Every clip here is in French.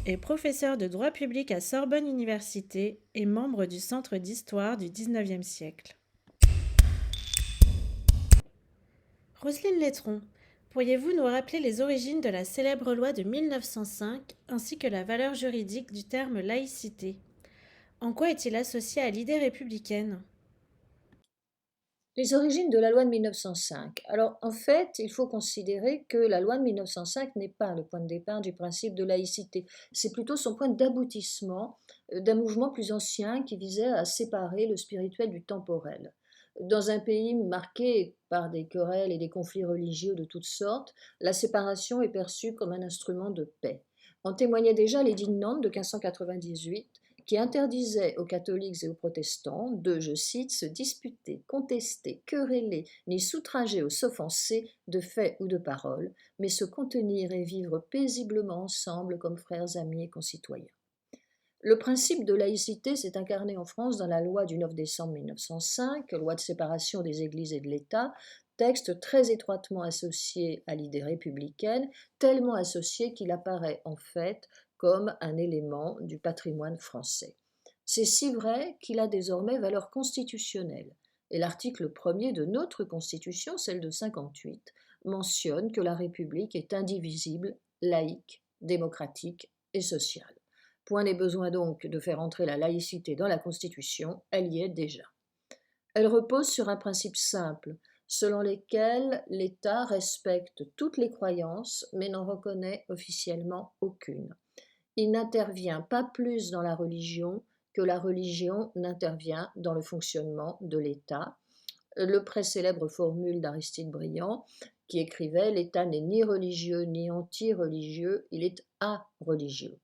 est professeur de droit public à Sorbonne Université et membre du Centre d'histoire du XIXe siècle. Roselyne Lettron, pourriez-vous nous rappeler les origines de la célèbre loi de 1905 ainsi que la valeur juridique du terme laïcité? En quoi est-il associé à l'idée républicaine? Les origines de la loi de 1905. Alors, en fait, il faut considérer que la loi de 1905 n'est pas le point de départ du principe de laïcité. C'est plutôt son point d'aboutissement d'un mouvement plus ancien qui visait à séparer le spirituel du temporel. Dans un pays marqué par des querelles et des conflits religieux de toutes sortes, la séparation est perçue comme un instrument de paix. En témoignait déjà l'édit de Nantes de 1598 qui interdisait aux catholiques et aux protestants de, je cite, se disputer, contester, quereller, ni s'outrager ou s'offenser de fait ou de parole, mais se contenir et vivre paisiblement ensemble comme frères, amis et concitoyens. Le principe de laïcité s'est incarné en France dans la loi du 9 décembre 1905, loi de séparation des églises et de l'État, texte très étroitement associé à l'idée républicaine, tellement associé qu'il apparaît en fait comme un élément du patrimoine français. C'est si vrai qu'il a désormais valeur constitutionnelle. Et l'article 1er de notre Constitution, celle de 58, mentionne que la République est indivisible, laïque, démocratique et sociale. Point n'est besoin donc de faire entrer la laïcité dans la Constitution, elle y est déjà. Elle repose sur un principe simple, selon lequel l'État respecte toutes les croyances mais n'en reconnaît officiellement aucune. Il n'intervient pas plus dans la religion que la religion n'intervient dans le fonctionnement de l'État. Le célèbre formule d'Aristide Briand qui écrivait « L'État n'est ni religieux ni anti-religieux, il est a-religieux ».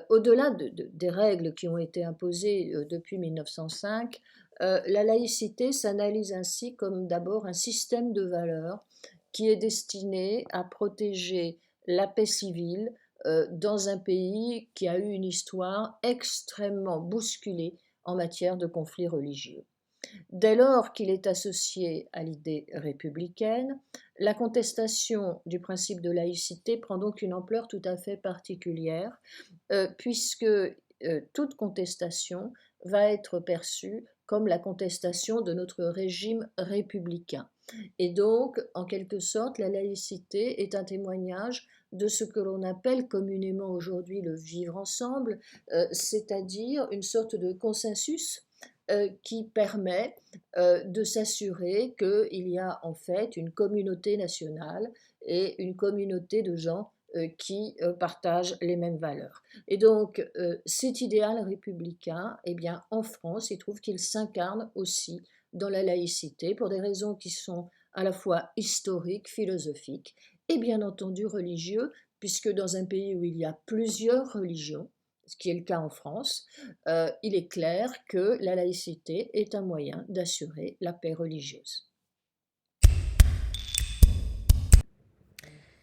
Au-delà des règles qui ont été imposées depuis 1905, la laïcité s'analyse ainsi comme d'abord un système de valeurs qui est destiné à protéger la paix civile dans un pays qui a eu une histoire extrêmement bousculée en matière de conflits religieux. Dès lors qu'il est associé à l'idée républicaine, la contestation du principe de laïcité prend donc une ampleur tout à fait particulière, puisque toute contestation va être perçue comme la contestation de notre régime républicain. Et donc, en quelque sorte, la laïcité est un témoignage de ce que l'on appelle communément aujourd'hui le vivre ensemble, c'est-à-dire une sorte de consensus qui permet de s'assurer qu'il y a en fait une communauté nationale et une communauté de gens qui partagent les mêmes valeurs. Et donc cet idéal républicain, eh bien, en France, il trouve qu'il s'incarne aussi dans la laïcité pour des raisons qui sont à la fois historiques, philosophiques et bien entendu religieux, puisque dans un pays où il y a plusieurs religions, ce qui est le cas en France, il est clair que la laïcité est un moyen d'assurer la paix religieuse.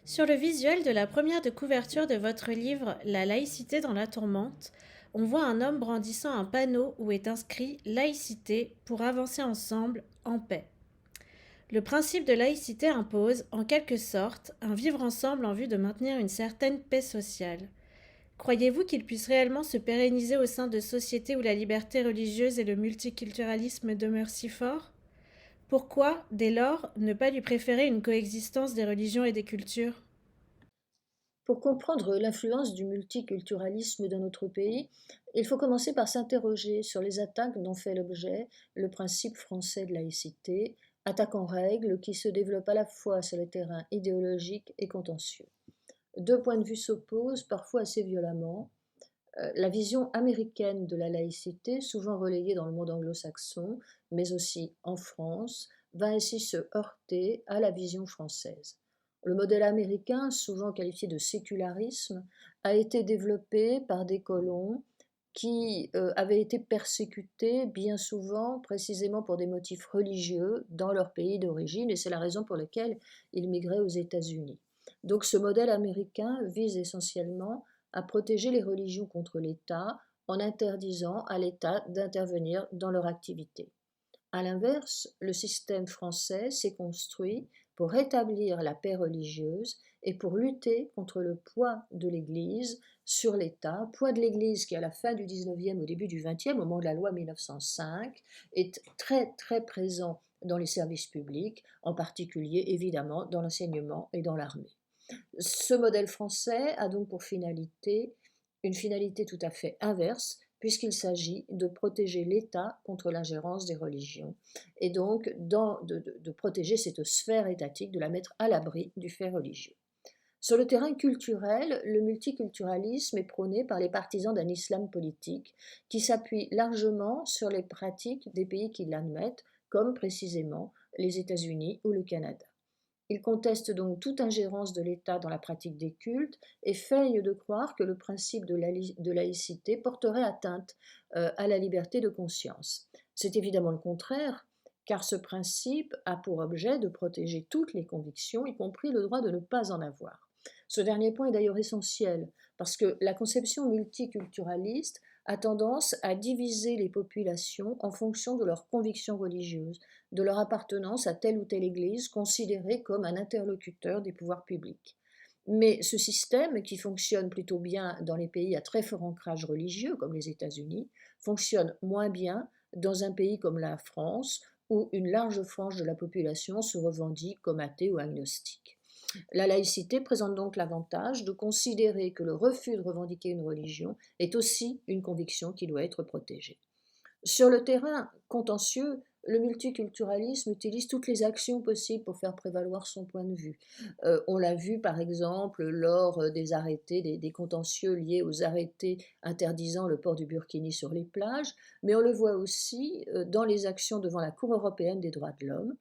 Sur le visuel de la première de couverture de votre livre La laïcité dans la tourmente, on voit un homme brandissant un panneau où est inscrit Laïcité pour avancer ensemble en paix. Le principe de laïcité impose, en quelque sorte, un vivre ensemble en vue de maintenir une certaine paix sociale. Croyez-vous qu'il puisse réellement se pérenniser au sein de sociétés où la liberté religieuse et le multiculturalisme demeurent si forts? Pourquoi, dès lors, ne pas lui préférer une coexistence des religions et des cultures? Pour comprendre l'influence du multiculturalisme dans notre pays, il faut commencer par s'interroger sur les attaques dont fait l'objet le principe français de laïcité, attaque en règle qui se développe à la fois sur le terrain idéologique et contentieux. Deux points de vue s'opposent parfois assez violemment. La vision américaine de la laïcité, souvent relayée dans le monde anglo-saxon, mais aussi en France, va ainsi se heurter à la vision française. Le modèle américain, souvent qualifié de sécularisme, a été développé par des colons qui avaient été persécutés bien souvent précisément pour des motifs religieux dans leur pays d'origine, et c'est la raison pour laquelle ils migraient aux États-Unis. Donc ce modèle américain vise essentiellement à protéger les religions contre l'État en interdisant à l'État d'intervenir dans leur activité. À l'inverse, le système français s'est construit pour rétablir la paix religieuse et pour lutter contre le poids de l'Église sur l'État, poids de l'Église qui à la fin du 19e, au début du 20e, au moment de la loi 1905, est très très présent dans les services publics, en particulier évidemment dans l'enseignement et dans l'armée. Ce modèle français a donc pour finalité une finalité tout à fait inverse, puisqu'il s'agit de protéger l'État contre l'ingérence des religions, et donc de protéger cette sphère étatique, de la mettre à l'abri du fait religieux. Sur le terrain culturel, le multiculturalisme est prôné par les partisans d'un islam politique qui s'appuie largement sur les pratiques des pays qui l'admettent, comme précisément les États-Unis ou le Canada. Il conteste donc toute ingérence de l'État dans la pratique des cultes et feigne de croire que le principe de laïcité porterait atteinte à la liberté de conscience. C'est évidemment le contraire, car ce principe a pour objet de protéger toutes les convictions, y compris le droit de ne pas en avoir. Ce dernier point est d'ailleurs essentiel, parce que la conception multiculturaliste a tendance à diviser les populations en fonction de leurs convictions religieuses, de leur appartenance à telle ou telle Église considérée comme un interlocuteur des pouvoirs publics. Mais ce système, qui fonctionne plutôt bien dans les pays à très fort ancrage religieux, comme les États-Unis, fonctionne moins bien dans un pays comme la France, où une large frange de la population se revendique comme athée ou agnostique. La laïcité présente donc l'avantage de considérer que le refus de revendiquer une religion est aussi une conviction qui doit être protégée. Sur le terrain contentieux, le multiculturalisme utilise toutes les actions possibles pour faire prévaloir son point de vue. On l'a vu par exemple lors des arrêtés, des contentieux liés aux arrêtés interdisant le port du burkini sur les plages, mais on le voit aussi dans les actions devant la Cour européenne des droits de l'homme.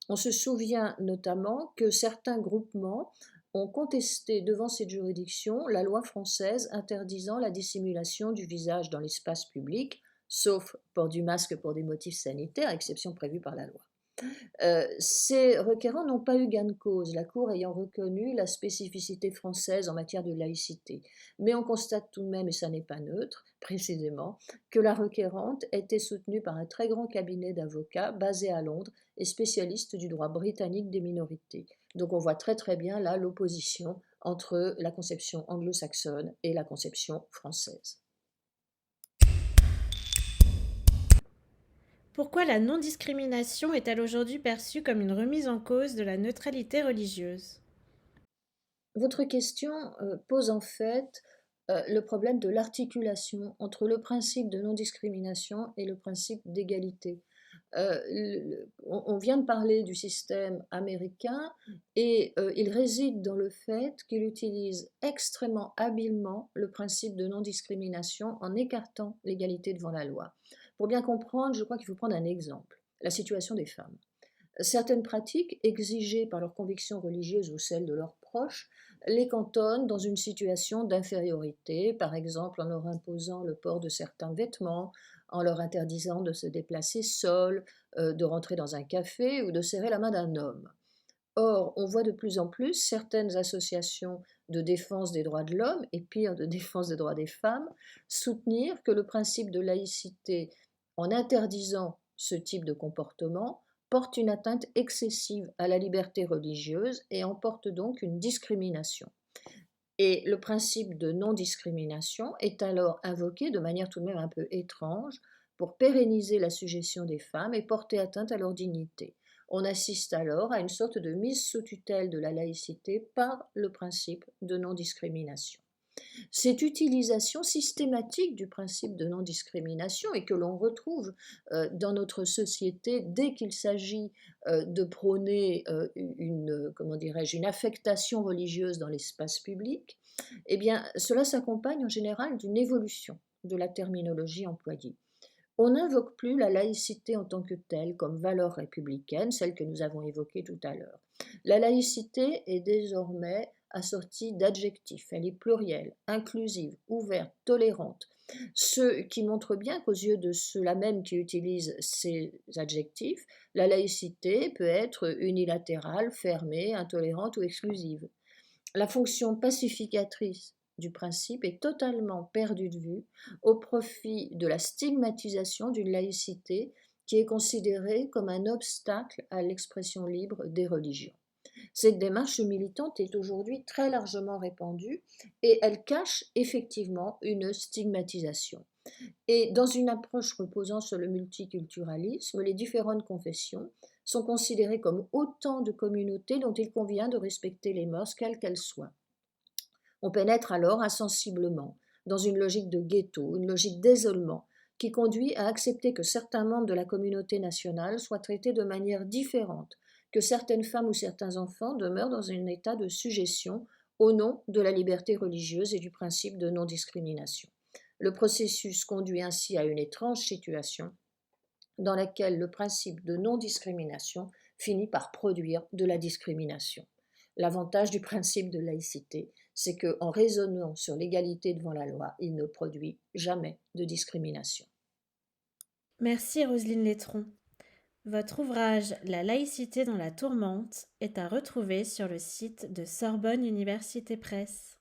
On se souvient notamment que certains groupements ont contesté devant cette juridiction la loi française interdisant la dissimulation du visage dans l'espace public, sauf port du masque pour des motifs sanitaires, exception prévue par la loi. Ces requérants n'ont pas eu gain de cause, la Cour ayant reconnu la spécificité française en matière de laïcité. Mais on constate tout de même, et ça n'est pas neutre, précisément, que la requérante était soutenue par un très grand cabinet d'avocats basé à Londres et spécialiste du droit britannique des minorités. Donc on voit très très bien là l'opposition entre la conception anglo-saxonne et la conception française. Pourquoi la non-discrimination est-elle aujourd'hui perçue comme une remise en cause de la neutralité religieuse? Votre question pose en fait le problème de l'articulation entre le principe de non-discrimination et le principe d'égalité. On vient de parler du système américain et il réside dans le fait qu'il utilise extrêmement habilement le principe de non-discrimination en écartant l'égalité devant la loi. Pour bien comprendre, je crois qu'il faut prendre un exemple, la situation des femmes. Certaines pratiques, exigées par leurs convictions religieuses ou celles de leurs proches, les cantonnent dans une situation d'infériorité, par exemple en leur imposant le port de certains vêtements, en leur interdisant de se déplacer seules, de rentrer dans un café ou de serrer la main d'un homme. Or, on voit de plus en plus certaines associations de défense des droits de l'homme, et pire de défense des droits des femmes, soutenir que le principe de laïcité, en interdisant ce type de comportement, porte une atteinte excessive à la liberté religieuse et emporte donc une discrimination. Et le principe de non-discrimination est alors invoqué de manière tout de même un peu étrange pour pérenniser la sujétion des femmes et porter atteinte à leur dignité. On assiste alors à une sorte de mise sous tutelle de la laïcité par le principe de non-discrimination. Cette utilisation systématique du principe de non-discrimination et que l'on retrouve dans notre société dès qu'il s'agit de prôner comment dirais-je, une affectation religieuse dans l'espace public, eh bien, cela s'accompagne en général d'une évolution de la terminologie employée. On n'invoque plus la laïcité en tant que telle comme valeur républicaine, celle que nous avons évoquée tout à l'heure. La laïcité est désormais assortie d'adjectifs. Elle est plurielle, inclusive, ouverte, tolérante. Ce qui montre bien qu'aux yeux de ceux-là même qui utilisent ces adjectifs, la laïcité peut être unilatérale, fermée, intolérante ou exclusive. La fonction pacificatrice du principe est totalement perdue de vue au profit de la stigmatisation d'une laïcité qui est considérée comme un obstacle à l'expression libre des religions. Cette démarche militante est aujourd'hui très largement répandue et elle cache effectivement une stigmatisation. Et dans une approche reposant sur le multiculturalisme, les différentes confessions sont considérées comme autant de communautés dont il convient de respecter les mœurs, quelles qu'elles soient. On pénètre alors insensiblement dans une logique de ghetto, une logique d'isolement, qui conduit à accepter que certains membres de la communauté nationale soient traités de manière différente, que certaines femmes ou certains enfants demeurent dans un état de sujétion au nom de la liberté religieuse et du principe de non-discrimination. Le processus conduit ainsi à une étrange situation dans laquelle le principe de non-discrimination finit par produire de la discrimination. L'avantage du principe de laïcité, c'est qu'en raisonnant sur l'égalité devant la loi, il ne produit jamais de discrimination. Merci Roselyne Lettron. Votre ouvrage La laïcité dans la tourmente est à retrouver sur le site de Sorbonne Université Presse.